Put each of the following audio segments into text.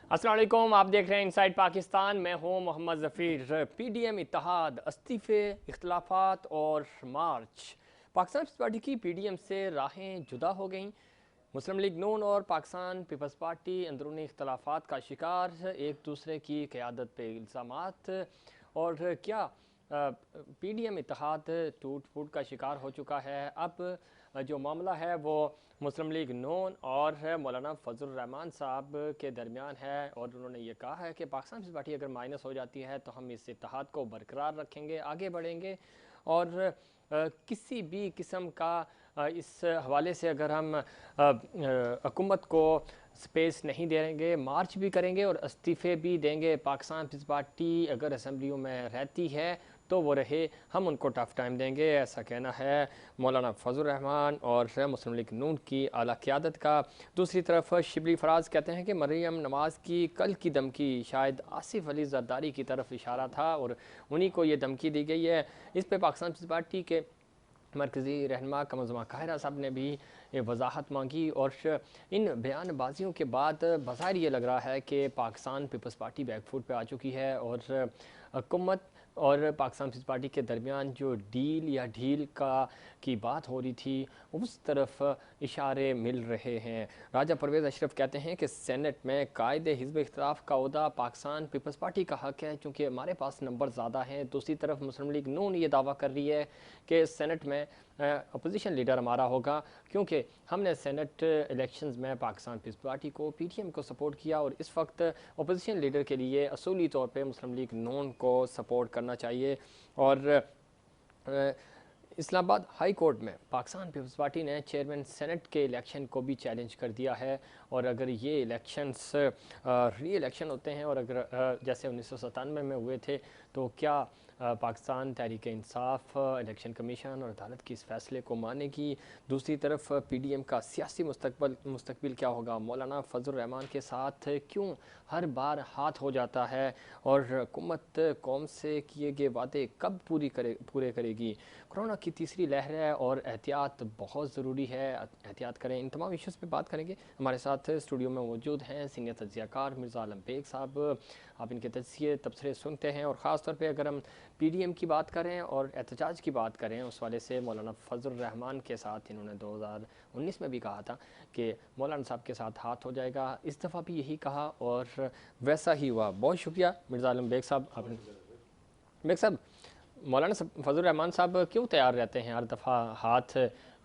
अस्सलाम वालेकुम, आप देख रहे हैं इनसाइड पाकिस्तान। मैं हूं मोहम्मद ज़फ़ीर। पीडीएम इत्तेहाद, इस्तीफ़े, इख्तलाफात और मार्च। पाकिस्तान पीपल्स पार्टी की पीडीएम से राहें जुदा हो गईं। मुस्लिम लीग नून और पाकिस्तान पीपल्स पार्टी अंदरूनी इख्तलाफात का शिकार, एक दूसरे की क़यादत पे इल्ज़ामात। और क्या पीडीएम इत्तेहाद टूट फूट का शिकार हो चुका है? अब जो मामला है वो मुस्लिम लीग नून और मौलाना फजल रहमान साहब के दरमियान है, और उन्होंने ये कहा है कि पाकिस्तान पीपल्स पार्टी अगर माइनस हो जाती है तो हम इस इत्तेहाद को बरकरार रखेंगे, आगे बढ़ेंगे। और किसी भी किस्म का इस हवाले से अगर हम हुकूमत को स्पेस नहीं देंगे, मार्च भी करेंगे और इस्तीफ़े भी देंगे। पाकिस्तान पीपल्स पार्टी अगर असम्बलियों में रहती है तो वो रहे, हम उनको टफ़ टाइम देंगे, ऐसा कहना है मौलाना फजल रहमान और मुस्लिम लीग नून की आला क़यादत का। दूसरी तरफ शिबली फराज कहते हैं कि मरियम नवाज़ की कल की धमकी शायद आसिफ अली जरदारी की तरफ इशारा था और उन्हीं को ये धमकी दी गई है। इस पर पाकिस्तान पीपल्स पार्टी के मरकज़ी रहनमा कमर काहिरा साहब ने भी वजाहत मांगी। और इन बयानबाजियों के बाद बज़ाहिर ये लग रहा है कि पाकिस्तान पीपल्स पार्टी बैकफुट पे आ चुकी है और हुकूमत और पाकिस्तान पीपल्स पार्टी के दरमियान जो डील या ढील की बात हो रही थी उस तरफ इशारे मिल रहे हैं। राजा परवेज़ अशरफ कहते हैं कि सेनेट में कायदे हिज़्ब इख्तिलाफ का ओहदा पाकिस्तान पीपल्स पार्टी का हक़ है क्योंकि हमारे पास नंबर ज़्यादा हैं। दूसरी तरफ मुस्लिम लीग नून ये दावा कर रही है कि सेनेट में अपोजिशन लीडर हमारा होगा क्योंकि हमने सेनेट इलेक्शंस में पाकिस्तान पीपल्स पार्टी को, पीटीएम को सपोर्ट किया और इस वक्त अपोजिशन लीडर के लिए असूली तौर पे मुस्लिम लीग नून को सपोर्ट करना चाहिए। और इस्लामाबाद हाई कोर्ट में पाकिस्तान पीपल्स पार्टी ने चेयरमैन सेनेट के इलेक्शन को भी चैलेंज कर दिया है। और अगर ये इलेक्शंस री इलेक्शन होते हैं और अगर जैसे 1997 में हुए थे तो क्या पाकिस्तान तहरीक इंसाफ, इलेक्शन कमीशन और अदालत की इस फैसले को मानेगी? दूसरी तरफ पीडीएम का सियासी मुस्तकबिल क्या होगा? मौलाना फजल रहमान के साथ क्यों हर बार हाथ हो जाता है? और हुकूमत कौम से किए गए वादे कब पूरे करेगी? कोरोना की तीसरी लहर है और एहतियात बहुत ज़रूरी है, एहतियात करें। इन तमाम इश्यूज़ पे बात करेंगे। हमारे साथ स्टूडियो में मौजूद हैं सीनियर तज्ज़ियाकार मिर्ज़ा आलम बेग साहब। आप इनके तबसरे सुनते हैं और ख़ास तौर पे अगर हम पीडीएम की बात करें और एहतजाज की बात करें उस वाले से मौलाना फजल रहमान के साथ इन्होंने 2019 में भी कहा था कि मौलाना साहब के साथ हाथ हो जाएगा। इस दफ़ा भी यही कहा और वैसा ही हुआ। बहुत शुक्रिया मिर्ज़ा आलम बेग साहब। आपने बेग साहब, मौलाना फजल रहमान साहब क्यों तैयार रहते हैं हर दफ़ा हाथ?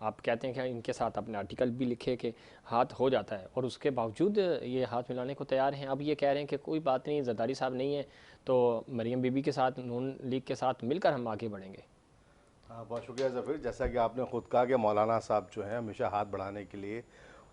आप कहते हैं कि इनके साथ आपने आर्टिकल भी लिखे कि हाथ हो जाता है और उसके बावजूद ये हाथ मिलाने को तैयार हैं। अब ये कह रहे हैं कि कोई बात नहीं, जरदारी साहब नहीं है तो मरियम बीबी के साथ, नून लीग के साथ मिलकर हम आगे बढ़ेंगे। हाँ, बहुत शुक्रिया ज़फ़ीर। जैसा कि आपने ख़ुद कहा कि मौलाना साहब जो हैं हमेशा हाथ बढ़ाने के लिए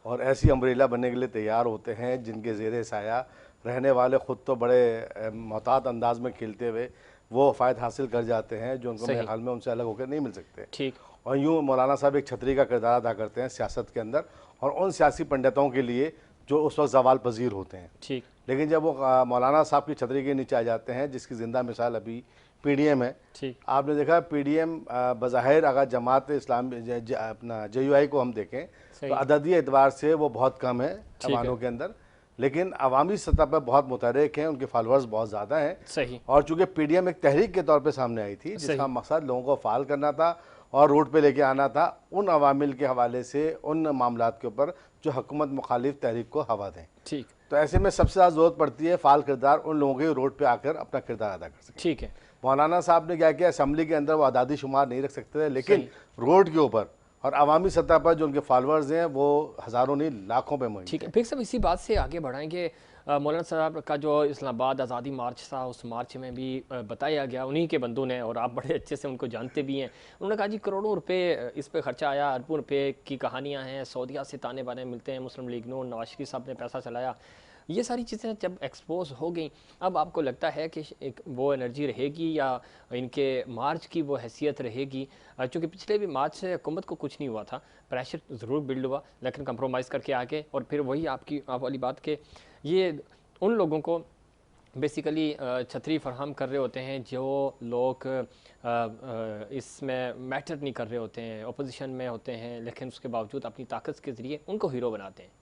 और ऐसी अम्ब्रेला बनने के लिए तैयार होते हैं जिनके ज़ेरे साया रहने वाले ख़ुद तो बड़े मोहतात अंदाज में खेलते हुए वो फ़ायदा हासिल कर जाते हैं जो उनको मेरे सही। ख्याल में उनसे अलग होकर नहीं मिल सकते। ठीक। और यूँ मौलाना साहब एक छतरी का किरदार अदा करते हैं सियासत के अंदर और उन सियासी पंडितों के लिए जो उस वक्त ज़वाल पजीर होते हैं। ठीक। लेकिन जब वो मौलाना साहब की छतरी के नीचे आ जाते हैं, जिसकी ज़िंदा मिसाल अभी पीडीएम है। ठीक। आपने देखा पीडीएम बज़ाहिर अगर जमात इस्लाम अपना जेयूआई को हम देखें तो सही। अददी एतबार से वो बहुत कम है ठीक अवानों है। के अंदर, लेकिन अवामी सतह पर बहुत मुतहरिक हैं, उनके फॉलोअर्स बहुत ज़्यादा हैं। सही। और चूँकि पीडीएम एक तहरीक के तौर पर सामने आई थी जिसका सही। मकसद लोगों को फ़ाल करना था और रोड पे लेके आना था, उन अवामिल के हवाले से उन मामलात के ऊपर जो हुकूमत मुखालिफ तहरीक को हवा दें। ठीक। तो ऐसे में सबसे ज़्यादा ज़रूरत पड़ती है फ़ाल किरदार उन लोगों के रोड पे आकर अपना किरदार अदा कर सकें। ठीक है। मौलाना साहब ने क्या किया, असम्बली के अंदर वो आदादी शुमार नहीं रख सकते थे, लेकिन सही। रोड के ऊपर और अवामी सतह पर जो उनके फॉलोअर्स हैं वो हज़ारों नहीं लाखों पे मुहिम ठीक थे। है, फिर सब इसी बात से आगे बढ़ाएंगे। मौलाना साहब का जो इस्लामाबाद आज़ादी मार्च था उस मार्च में भी बताया गया उन्हीं के बंदों ने, और आप बड़े अच्छे से उनको जानते भी हैं। उन्होंने कहा जी करोड़ों रुपए इस पे खर्चा आया, अरबों रुपए की कहानियां हैं, सऊदीया से ताने बाने मिलते हैं, मुस्लिम लीग नून, नवाज शरीफ साहब ने पैसा चलाया। ये सारी चीज़ें जब एक्सपोज हो गई, अब आपको लगता है कि एक वो एनर्जी रहेगी या इनके मार्च की वो हैसियत रहेगी? चूँकि पिछले भी मार्च से हुकूमत को कुछ नहीं हुआ था, प्रेशर ज़रूर बिल्ड हुआ लेकिन कंप्रोमाइज़ करके आगे, और फिर वही आप वाली बात के ये उन लोगों को बेसिकली छतरी फराहम कर रहे होते हैं जो लोग इसमें मैटर नहीं कर रहे होते हैं, अपोजिशन में होते हैं, लेकिन उसके बावजूद अपनी ताकत के ज़रिए उनको हीरो बनाते हैं।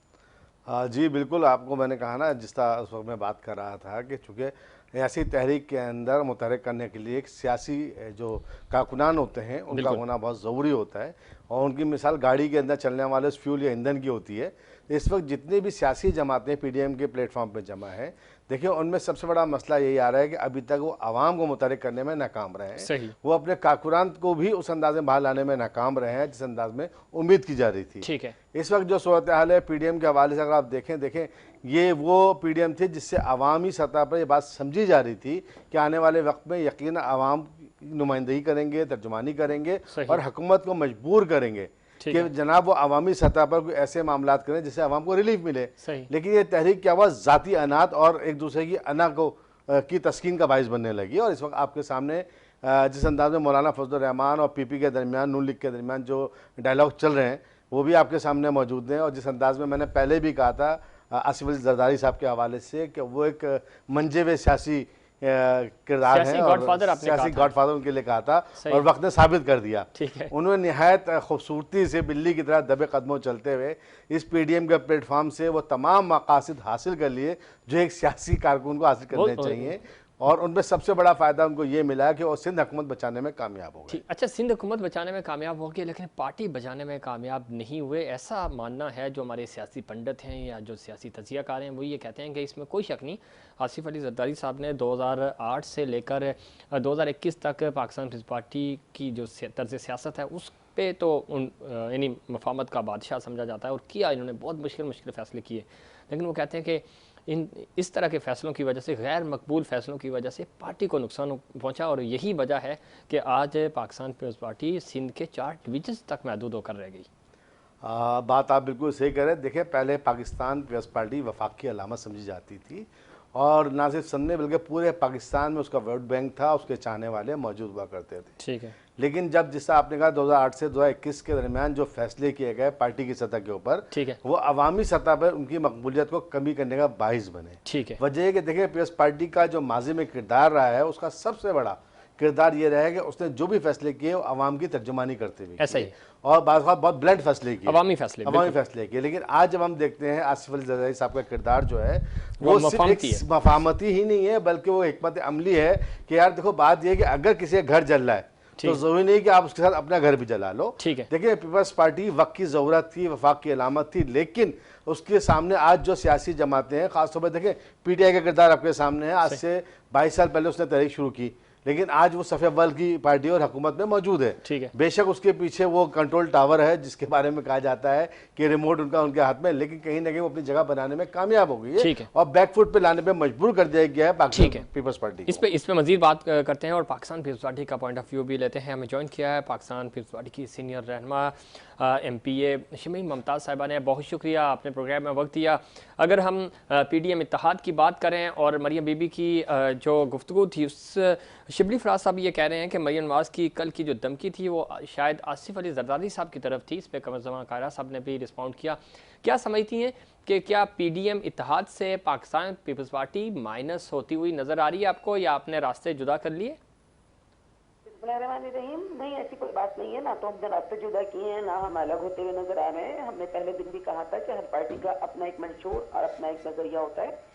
जी, बिल्कुल, आपको मैंने कहा ना, जिस तरह उस वक़्त मैं बात कर रहा था कि चूँकि ऐसी तहरीक के अंदर मुतहर्रिक करने के लिए एक सियासी जो कारकुनान होते हैं, उनका बिल्कुल। होना बहुत ज़रूरी होता है और उनकी मिसाल गाड़ी के अंदर चलने वाले उस फ्यूल या ईंधन की होती है। इस वक़्त जितनी भी सियासी जमातें पीडीएम के प्लेटफ़ॉर्म पे जमा हैं, देखिए उनमें सबसे बड़ा मसला यही आ रहा है कि अभी तक वो आवाम को मुतहर्रिक करने में नाकाम रहे हैं। सही। वो अपने कारकुनान को भी उस अंदाज़ में बाहर लाने में नाकाम रहे हैं, जिस अंदाज़ में उम्मीद की जा रही थी। ठीक है। इस वक्त जो सूरत हाल है पीडीएम के हवाले से, अगर आप देखें ये वो पीडीएम थी जिससे अवामी सतह पर ये बात समझी जा रही थी कि आने वाले वक्त में यकीन आवाम की नुमाइंदगी करेंगे, तर्जुमानी करेंगे सही। और हुकूमत को मजबूर करेंगे ठीक कि है। जनाब वो अवामी सतह पर कोई ऐसे मामलात करें जिससे आवाम को रिलीफ मिले। सही। लेकिन ये तहरीक क्या हुआ, ज़ाती अनात और एक दूसरे की अना को की तस्कीन का बाइस बनने लगी। और इस वक्त आपके सामने जिस अंदाज में मौलाना फजल रहमान और पीपी के दरमियान, नून लीग के दरमियान जो डायलॉग चल रहे हैं वो भी आपके सामने मौजूद हैं। और जिस अंदाज में मैंने पहले भी कहा था आसिफ अली जरदारी साहब के हवाले से कि वो एक मंजे हुए सियासी किरदार हैं और सियासी गॉडफादर उनके लिए कहा था और वक्त ने साबित कर दिया। ठीक है। उन्होंने निहायत खूबसूरती से बिल्ली की तरह दबे कदमों चलते हुए इस पीडीएम के प्लेटफॉर्म से वो तमाम मकासद हासिल कर लिए जो एक सियासी कारकुन को हासिल करने चाहिए। और उनमें सबसे बड़ा फ़ायदा उनको ये मिला कि वो सिंध हुकूमत बचाने में कामयाब हो गए। अच्छा, सिंध हुकूमत बचाने में कामयाब हो गए लेकिन पार्टी बचाने में कामयाब नहीं हुए, ऐसा मानना है जो हमारे सियासी पंडित हैं या जो सियासी तजियाकार हैं, वो ये कहते हैं कि इसमें कोई शक नहीं। आसिफ अली जरदारी साहब ने 2008 से लेकर 2021 तक पाकिस्तान पीपल्स पार्टी की जो तर्ज सियासत है उस पे तो यानी मफामत का बादशाह समझा जाता है और किया इन्होंने, बहुत मुश्किल फैसले किए। लेकिन वो कहते हैं कि इस तरह के फ़ैसलों की वजह से, गैर मकबूल फ़ैसलों की वजह से पार्टी को नुकसान पहुंचा और यही वजह है कि आज पाकिस्तान पीपल्स पार्टी सिंध के 4 डिवीज़न तक महदूद होकर रह गई। बात आप बिल्कुल सही कह रहे हैं। देखिए, पहले पाकिस्तान पीपल्स पार्टी वफाक की अलामत समझी जाती थी और ना सिर्फ सिंध में बल्कि पूरे पाकिस्तान में उसका वोट बैंक था, उसके चाहने वाले मौजूद हुआ करते थे। ठीक है। लेकिन जब जिससे आपने कहा 2008 से 2021 के दरमियान जो फैसले किए गए पार्टी की सतह के ऊपर, ठीक है, वो अवामी सतह पर उनकी मकबूलियत को कमी करने का बाइस बने। ठीक है। वजह है कि देखिए, पीपल्स पार्टी का जो माजी में किरदार रहा है उसका सबसे बड़ा किरदार ये रहा है कि उसने जो भी फैसले किए वो अवाम की तर्जुमानी करते हुए ऐसा ही और बहुत ब्लड फैसले किए, अवामी फैसले किए। लेकिन आज जब हम देखते हैं आसिफ अली जरदारी साहब का किरदार जो है वो सिर्फ एक मफामती ही नहीं है बल्कि वो हिकमत अमली है कि यार देखो, बात यह है कि अगर किसी का घर जल रहा है तो जरूरी नहीं कि आप उसके साथ अपना घर भी जला लो। ठीक है। देखिए, पीपल्स पार्टी वक्त की ज़रूरत थी, वफाक की अलामत थी, लेकिन उसके सामने आज जो सियासी जमातें हैं, खासतौर पर देखें पीटीआई का किरदार आपके सामने है। आज से 22 साल पहले उसने तहरीक शुरू की लेकिन आज वो सफ़े अव्वल की पार्टी और हुकूमत में मौजूद है। ठीक है। बेशक उसके पीछे वो कंट्रोल टावर है जिसके बारे में कहा जाता है कि रिमोट उनके हाथ में, लेकिन कहीं ना कहीं वो अपनी जगह बनाने में कामयाब हो गई है और बैकफुट पे लाने पे मजबूर कर दिया गया है पाकिस्तान पीपल्स पार्टी। इस पे मजीद बात करते हैं और पाकिस्तान पीपल्स पार्टी का पॉइंट ऑफ व्यू भी लेते हैं। हमें ज्वाइन किया है पाकिस्तान पीपल्स पार्टी की सीनियर रहनुमा MPA शमीम मुमताज़ साहिबा ने। बहुत शुक्रिया, आपने प्रोग्राम में वक्त दिया। अगर हम PDM इत्तेहाद की बात करें और मरियम बीबी की जो गुफ्तगू थी, उस शिबली फराज साहब ये कह रहे हैं कि मरियम नवाज़ की कल की जो धमकी थी वो शायद आसिफ अली जरदारी साहब की तरफ थी। इस पर कमर जमान कायरा साहब ने भी रिस्पॉन्ड किया। क्या समझती हैं कि क्या PDM इत्तेहाद से पाकिस्तान पीपल्स पार्टी माइनस होती हुई नज़र आ रही है आपको, या आपने रास्ते जुदा कर लिए? रहीम, नहीं, ऐसी कोई बात नहीं है। ना तो हमने रास्ते जुदा किए हैं, ना हम अलग होते हुए नजर आ रहे हैं। हमने पहले दिन भी कहा था कि हर पार्टी का अपना एक मंशूर और अपना एक नजरिया होता है।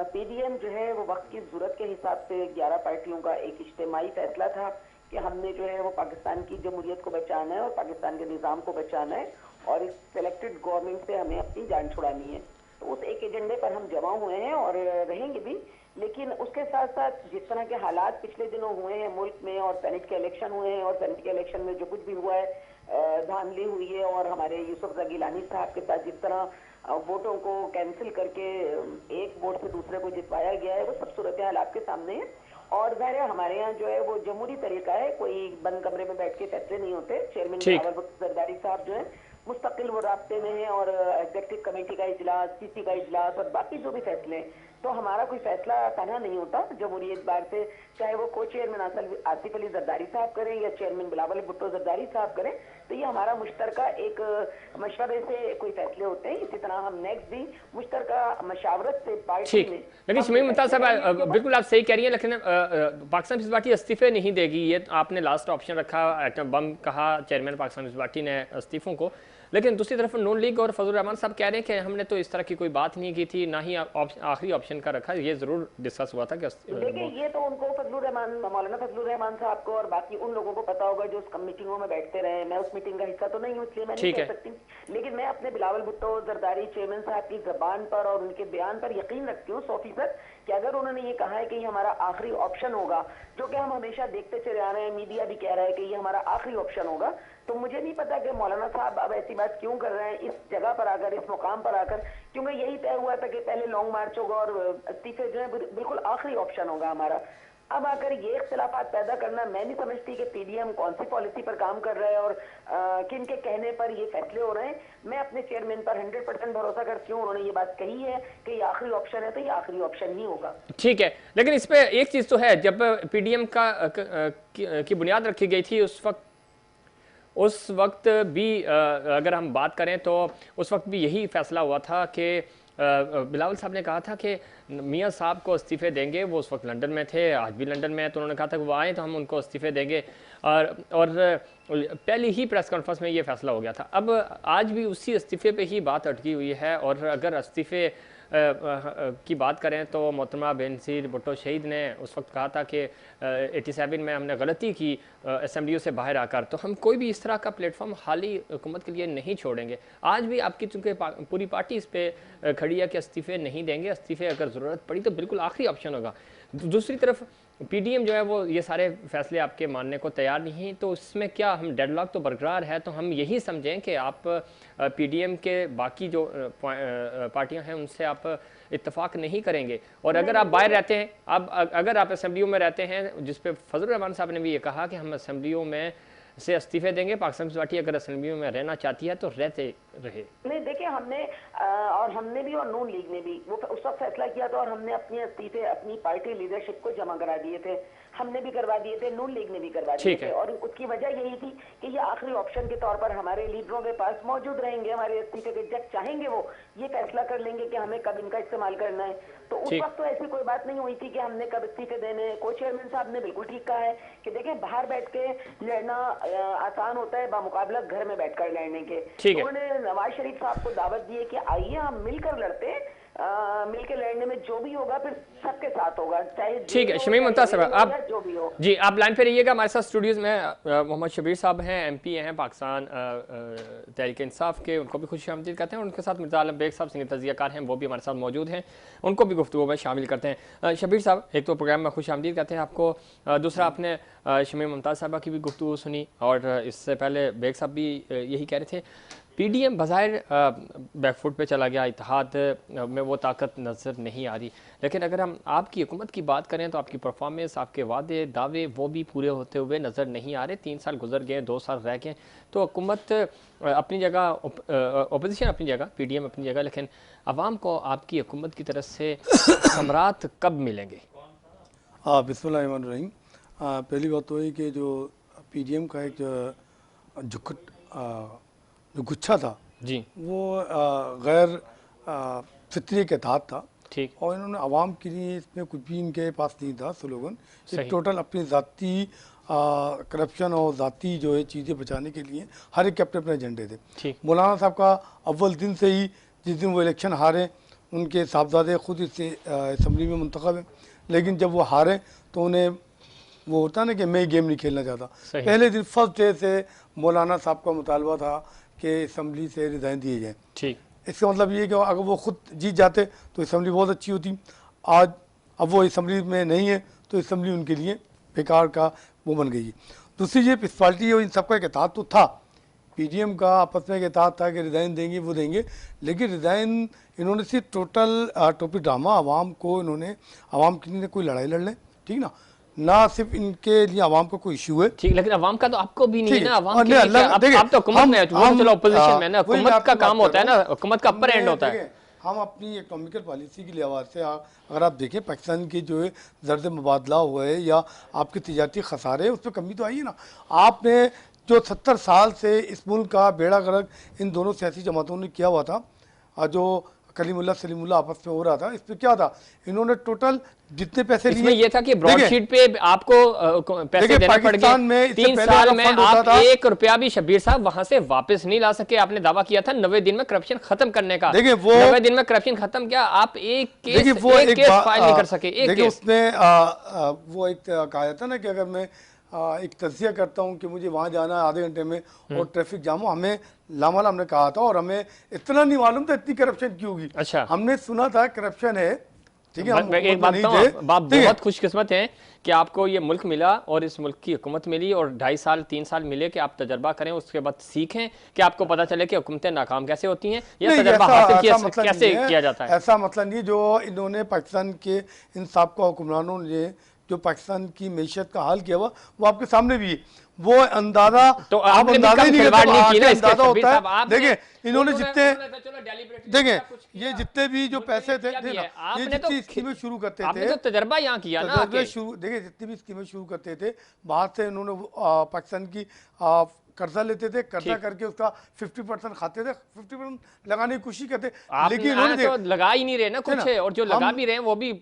PDM जो है वो वक्त की जरूरत के हिसाब से 11 पार्टियों का एक इज्तिमाई फैसला था कि हमने जो है वो पाकिस्तान की जमहूरियत को बचाना है और पाकिस्तान के निज़ाम को बचाना है और इस सेलेक्टेड गवर्नमेंट से हमें अपनी जान छुड़ानी है। तो उस एक एजेंडे पर हम जमा हुए हैं और रहेंगे भी। लेकिन उसके साथ साथ जिस तरह के हालात पिछले दिनों हुए हैं मुल्क में और सेनेट के इलेक्शन हुए हैं और सेनेट के इलेक्शन में जो कुछ भी हुआ है, धांधली हुई है और हमारे यूसुफ गिलानी साहब के साथ जिस तरह वोटों को कैंसिल करके एक वोट से दूसरे को जितवाया गया है, वो सब सूरत हाल आपके सामने है। और ज़ाहिर है हमारे यहाँ जो है वो जमहूरी तरीका है, कोई बंद कमरे में बैठ के फैसले नहीं होते। चेयरमैन जरदारी साहब जो है मुस्तकिल वो राब्ते में है और एग्जीक्यूटिव कमेटी का इजलास, CC का इजलास और बाकी जो भी फैसले हैं, तो हमारा कोई फैसला तनहा नहीं होता जमहूरी एतबार से, चाहे वो को चेयरमैन आसिफ अली जरदारी साहब करें या चेयरमैन बिलावल भुट्टो जरदारी साहब करें, तो ये हमारा मुश्तरका एक मशवरे से कोई फैसले होते हैं। इसी तरह हम नेक्स्ट भी मुश्तरका मशावरत से पार्टी में। लेकिन शमीम मुमताज़ साहब बिल्कुल आप सही कह रही हैं, लेकिन पाकिस्तान पीपल्स पार्टी इस्तीफे नहीं देगी, ये आपने लास्ट ऑप्शन रखा, एटम बम कहा चेयरमैन पाकिस्तान पीपल्स पार्टी ने इस्तीफों को। लेकिन दूसरी तरफ नून लीग और फजल रहमान साहब कह रहे हैं कि हमने तो इस तरह की कोई बात नहीं की थी, ना ही आखिरी ऑप्शन का रखा। ये जरूर डिस्कस हुआ था कि देखिए ये तो उनको मौलाना फजलुर रहमान साहब को और बाकी उन लोगों को पता होगा जो उस मीटिंगों में बैठते रहे। मैं उस मीटिंग का हिस्सा तो नहीं हूँ, इसलिए मैं नहीं कह सकती, लेकिन मैं अपने बिलावल भुट्टो जरदारी चेयरमैन साहब की जबान पर और उनके बयान पर यकीन रखती हूँ 100% कि अगर उन्होंने ये कहा है कि ये हमारा आखिरी ऑप्शन होगा, जो कि हम हमेशा देखते चले आ रहे हैं, मीडिया भी कह रहा है कि ये हमारा आखिरी ऑप्शन होगा, तो मुझे नहीं पता कि मौलाना साहब अब ऐसी बात क्यों कर रहे हैं इस जगह पर आकर, इस मुकाम पर आकर, क्योंकि यही तय हुआ था कि पहले लॉन्ग मार्च होगा और इस्तीफे जो है बिल्कुल आखिरी ऑप्शन होगा हमारा। अब आकर ये इख्तिलाफात पैदा करना, मैं नहीं समझती कि पीडीएम कौन सी पॉलिसी पर काम कर रहा है और किन के कहने पर ये फैसले हो रहे हैं। मैं अपने चेयरमैन पर 100% भरोसा करती हूँ, उन्होंने ये बात कही है कि ये आखिरी ऑप्शन है तो ये आखिरी ऑप्शन ही होगा। ठीक है, लेकिन इस पे एक चीज तो है, जब पीडीएम की बुनियाद रखी गई थी उस वक्त भी अगर हम बात करें तो उस वक्त भी यही फैसला हुआ था कि बिलावल साहब ने कहा था कि मियां साहब को इस्तीफ़े देंगे। वो उस वक्त लंदन में थे, आज भी लंदन में है, तो उन्होंने कहा था कि वो आए तो हम उनको इस्तीफ़े देंगे, और पहली ही प्रेस कॉन्फ्रेंस में ये फैसला हो गया था। अब आज भी उसी इस्तीफ़े पे ही बात अटकी हुई है, और अगर इस्तीफ़े की बात करें तो मोहतरमा बेनज़ीर भुट्टो शहीद ने उस वक्त कहा था कि 87 में हमने गलती की असेंबलियों से बाहर आकर, तो हम कोई भी इस तरह का प्लेटफॉर्म हाली हुकूमत के लिए नहीं छोड़ेंगे। आज भी आपकी चूँकि पूरी पार्टी इस पर खड़ी है कि इस्तीफ़े नहीं देंगे, इस्तीफ़े अगर ज़रूरत पड़ी तो बिल्कुल आखिरी ऑप्शन होगा। दूसरी तरफ पीडीएम जो है वो ये सारे फैसले आपके मानने को तैयार नहीं, तो इसमें क्या हम डेडलॉक तो बरकरार है, तो हम यही समझें कि आप पीडीएम के बाकी जो पार्टियां हैं उनसे आप इत्तेफाक नहीं करेंगे, और अगर आप बाहर रहते हैं, अब अगर आप असेंबलियों में रहते हैं, जिस पे फजल रहमान साहब ने भी ये कहा कि हम असेंबलियों में से इस्तीफे देंगे, पाकिस्तान पीपल्स पार्टी अगर असेंबलियों में रहना चाहती है तो रहते रहे। नहीं देखिए, हमने भी और नून लीग ने भी वो उस वक्त फैसला किया था, और हमने अपने इस्तीफे अपनी पार्टी लीडरशिप को जमा करा दिए थे, हमने भी करवा दिए थे, नून लीग ने भी करवा दिए थे, और उसकी वजह यही थी कि ये आखिरी ऑप्शन के तौर पर हमारे लीडरों के पास मौजूद रहेंगे, हमारे इस्तीफे के जब चाहेंगे वो ये फैसला कर लेंगे कि हमें कब इनका इस्तेमाल करना है। तो उस वक्त तो ऐसी कोई बात नहीं हुई थी कि हमने कब इस्तीफे देने। को चेयरमैन साहब ने बिल्कुल ठीक कहा है कि देखिए, बाहर बैठ के लड़ना आसान होता है बामुकाबला घर में बैठकर लड़ने के। उन्होंने नवाज शरीफ साहब को दावत दी है कि आइए हम मिलकर लड़ते हैं, मिलकर लड़ने में जो भी होगा फिर सबके साथ होगा, चाहे ठीक है। शमीम मुमताज साहब, आप जो भी हो जी, आप लाइन पे रहिएगा हमारे साथ। स्टूडियोज में मोहम्मद शबीर साहब हैं, एमपी हैं पाकिस्तान तहरीक इंसाफ के, उनको भी खुश आमदीद कहते हैं। उनके साथ मिर्ज़ा आलम बेग साहब सीनियर तजियाकार हैं, वो भी हमारे साथ मौजूद हैं, उनको भी गुफ्तगू में शामिल करते हैं। शबीर साहब, एक तो प्रोग्राम में खुश आमदीद कहते हैं आपको, दूसरा आपने शमीम मुमताज साहबा की भी गुफ्तगू सुनी, और इससे पहले बेग साहब भी यही कह रहे थे पीडीएम बज़ाहिर बैकफुट पे चला गया, इत्तेहाद में वो ताकत नज़र नहीं आ रही। लेकिन अगर हम आपकी हुकूमत की बात करें तो आपकी परफॉर्मेंस, आपके वादे दावे वो भी पूरे होते हुए नज़र नहीं आ रहे। 3 साल गुजर गए, 2 साल रह गए, तो हुकूमत अपनी जगह, अपोजिशन अपनी जगह, पीडीएम अपनी जगह, लेकिन आवाम को आपकी हुकूमत की तरफ से समरात कब मिलेंगे? बिस्मिल्लाहिर्रहमानिर्रहीम। पहली बात तो है कि जो पीडीएम का एक जो गुच्छा था जी, वो गैर फितरी के तहत था, ठीक, और इन्होंने आवाम के लिए इसमें कुछ भी इनके पास नहीं था स्लोगन। सही। टोटल अपनी ज़ाती करप्शन और ज़ाती जो है चीज़ें बचाने के लिए हर एक के अपने अपने एजेंडे थे। ठीक, मौलाना साहब का अव्वल दिन से ही, जिस दिन वो इलेक्शन हारे, उनके साहबजादे खुद इस असम्बली में मुंतखब हैं, लेकिन जब वो हारे तो उन्हें वो होता है ना कि मैं गेम नहीं खेलना चाहता। पहले दिन फर्स्ट डे से मौलाना साहब का मुतालबा था कि असम्बली से रिज़ाइन दिए जाएँ। ठीक, इसका मतलब ये है कि अगर वो खुद जीत जाते तो असम्बली बहुत अच्छी होती। आज अब वो असम्बली में नहीं है तो असम्बली उनके लिए बेकार का वो बन गई है। दूसरी ये इस पार्टी और इन सबका एक इत्तेहाद तो था, पीडीएम का आपस में एक इत्तेहाद था कि रिज़ाइन देंगे वो देंगे, लेकिन रिज़ाइन इन्होंने सिर्फ टोटल टोपी ड्रामा आवाम को, इन्होंने आवाम के लिए कोई लड़ाई लड़ लें, ठीक ना सिर्फ इनके लिए आवाम का कोई इशू है, ठीक, लेकिन आवाम का तो आपको भी नहीं है ना, आवाम के नहीं, लिए आप तो हुकूमत में, चलो अपोजिशन में ना, हुकूमत का काम होता है ना, हुकूमत का अपर एंड होता है। हम अपनी इकोनॉमिकल पॉलिसी के लिहाज से अगर आप देखें पाकिस्तान की जो है ज़र्द मुबादला हुआ है या आपके तिजारती खसारे, उस पर कमी तो आई है ना। आपने जो 70 साल से इस मुल्क का बेड़ा गर्क इन दोनों सियासी जमातों ने किया हुआ था, जो कलीमुल्ला सलीमुल्ला आपस में हो रहा था। इस पे क्या था, इन्होंने टोटल जितने पैसे इसमें लिए, ये था कि ब्रॉडशीट पे आपको पैसे देखिए, देना पड़ पाकिस्तान में गए। इससे 3 पहले साल अगर में फंड होता आप था, 1 रुपया भी शब्बीर साहब वहां से वापस नहीं ला सके। आपने दावा किया था 90 दिन में करप्शन खत्म करने का। देखिए वो 90 दिन में करप्शन खत्म किया, आप एक देखिए केस वो एक केस फाइल नहीं कर सके। एक देखिए केस उसमें वो एक कहा जाता ना कि अगर मैं एक तजिया करता हूँ कि मुझे वहाँ जाना है आधे घंटे में और ट्रैफिक जाम हो, हमें लामाला हमने कहा था और हमें इतना नहीं मालूम था इतनी करप्शन क्यों होगी। अच्छा। हमने सुना था करप्शन है, ठीक है, हम एक बात नहीं तो थे, आप ठीक है। बहुत खुशकिस्मत हैं कि आपको ये मुल्क मिला और इस मुल्क की हुकूमत मिली और 2.5 साल 3 साल मिले कि आप तजर्बा करें, उसके बाद सीखें कि आपको पता चले कि हुकूमतें नाकाम कैसे होती हैं या नहीं, तजर्बा ऐसा- हासिल ऐसा मतलब कैसे नहीं है, किया जाता है। ऐसा मतलब नहीं। जो इन्होंने पाकिस्तान के इन साबका हुक्मरानों ने जो पाकिस्तान की मैशत का हाल किया हुआ वो आपके सामने भी है। वो अंदाजा तो आप आपने भी अंदाजा कम ही नहीं खिलवाड़ करते, नहीं की ना आके इसके, अंदाजा शब्बीर होता साहब, है। आपने- देखिए इन्होंने जितने देखिए देखिए ये जितने भी जो पैसे थे, आपने ये तो जितनी स्कीमें शुरू करते आपने थे, तो तजर्बा यहाँ किया ना आके। देखिए जितनी भी स्कीमें शुरू करते थे बाहर से इन्होंने पाकिस्तान की कर्जा लेते थे, कर्जा करके उसका 50% खाते थे, 50% लगाने की कोशिश करते, लेकिन इन्होंने तो लगा ही नहीं रहे ना कुछ, ना, और जो लगा हम- भी रहे हैं वो भी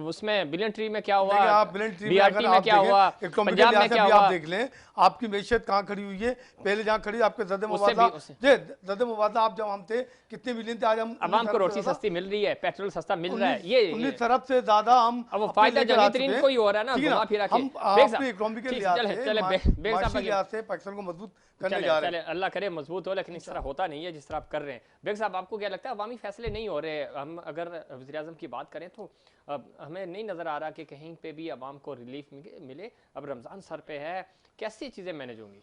उसमें बिलियन ट्री में क्या हुआ, देखिए आप बिलियन ट्री में BRT अगर में आप क्या हुआ, देखें, इकोनॉमिक पंजाब में लिहाज से क्या भी हुआ, आप देख लें आपकी मैशत कहाँ खड़ी हुई है। पहले जहाँ खड़ी आपके जद उससे मुबादला, भी- जद मुबादला आप जब हम थे कितने मिलियन थे, आज हम अवाम को रोटी सस्ती मिल रही है, पेट्रोल सस्ता मिल रहा है। ये 19 अरब से ज्यादा हम अब वो अपने फायदा लेकर आ जंगी तरीन चुके हैं। को ही हो रहा है ना, ठीक है घुमा फिरा के। हम बेग साहब, अपने इकोनॉमिक ठीक, लिहाज चले- से चले, बेग साहब माशी आगे। लिहाज से पाकिस्तान को मजबूत करने चले जा रहे चले, हैं। अल्लाह करे मजबूत हो, लेकिन इस तरह होता नहीं है जिस तरह आप कर रहे हैं। बेग साहब, आपको क्या लगता है अवामी फैसले नहीं हो रहे? हम अगर वज़ीर आज़म की बात करें तो हमें नहीं नज़र आ रहा कि कहीं पे भी अवाम को रिलीफ मिले। अब रमज़ान सर पे है, कैसी चीज़ें मैनेज होंगी?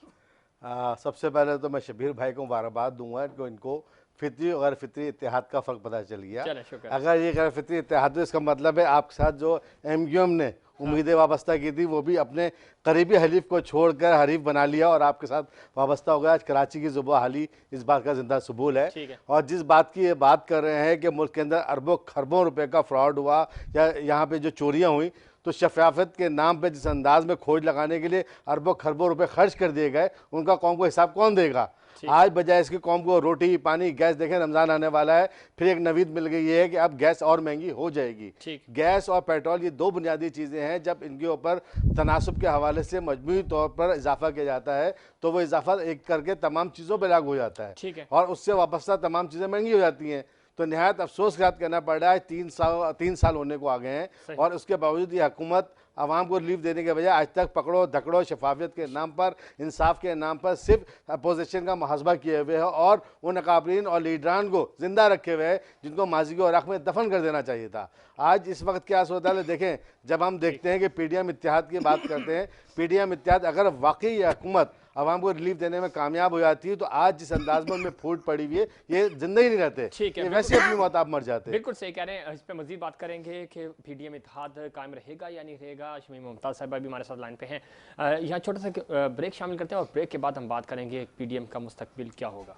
सबसे पहले तो मैं शबीर भाई को मुबारकबाद दूंगा कि इनको फितरी और गैर फितरी इत्तेहाद का फ़र्क पता चल गया। चलें, शुक्र। अगर ये गैर फितरी इत्तेहाद है, इसका मतलब है आपके साथ जो MQM ने उम्मीदें वाबस्ता की थी वो भी अपने करीबी हलीफ को छोड़कर हरीफ बना लिया और आपके साथ वाबस्ता हो गया। आज कराची की जुबा हाली इस बात का जिंदा सबूल है। ठीक है। और जिस बात की ये बात कर रहे हैं कि मुल्क के अंदर अरबों खरबों रुपए का फ्रॉड हुआ या यहाँ पे जो चोरियाँ हुई, तो शफाफत के नाम पे जिस अंदाज में खोज लगाने के लिए अरबों खरबों रुपए खर्च कर दिए गए, उनका कौम को हिसाब कौन देगा? आज बजाय इसकी कौम को रोटी पानी गैस, देखें रमज़ान आने वाला है, फिर एक नवीद मिल गई है कि अब गैस और महंगी हो जाएगी। गैस और पेट्रोल ये दो बुनियादी चीज़ें हैं, जब इनके ऊपर तनासुब के हवाले से मजमूई तौर पर इजाफा किया जाता है तो वो इजाफा एक करके तमाम चीज़ों पर लागू हो जाता है और उससे वाबस्ता तमाम चीज़ें महंगी हो जाती हैं। तो नहायत अफसोस के साथ कहना पड़ रहा है 3 साल होने को आ गए हैं और उसके बावजूद ये हुकूमत आवाम को रिलीफ देने के बजाय आज तक पकड़ो धकड़ो शफाफियत के नाम पर, इंसाफ के नाम पर सिर्फ अपोजिशन का मुहासबा किए हुए है और उन अकाबरीन और लीडरान को जिंदा रखे हुए हैं जिनको माजी के औराक में दफन कर देना चाहिए था। आज इस वक्त क्या सूरत है देखें, जब हम देखते हैं कि PDM इत्तेहाद की बात करते हैं, PDM इत्तेहाद अगर वाकई ये हुकूमत आवाम को रिलीफ देने में कामयाब हो जाती है तो आज जिस अंदाज में उनमें फूट पड़ी हुई है ये जिंदा ही नहीं रहते। ठीक है, वैसे अपनी मौत आप मर जाते। बिल्कुल सही कह रहे हैं। इस पर मजीद बात करेंगे कि PDM इत्तेहाद कायम रहेगा या नहीं रहेगा। शमीम मुमताज़ साहिबा भी हमारे साथ लाइन पे हैं। यहाँ छोटा सा ब्रेक शामिल करते हैं और ब्रेक के बाद हम बात करेंगे PDM का मुस्तकबिल क्या होगा।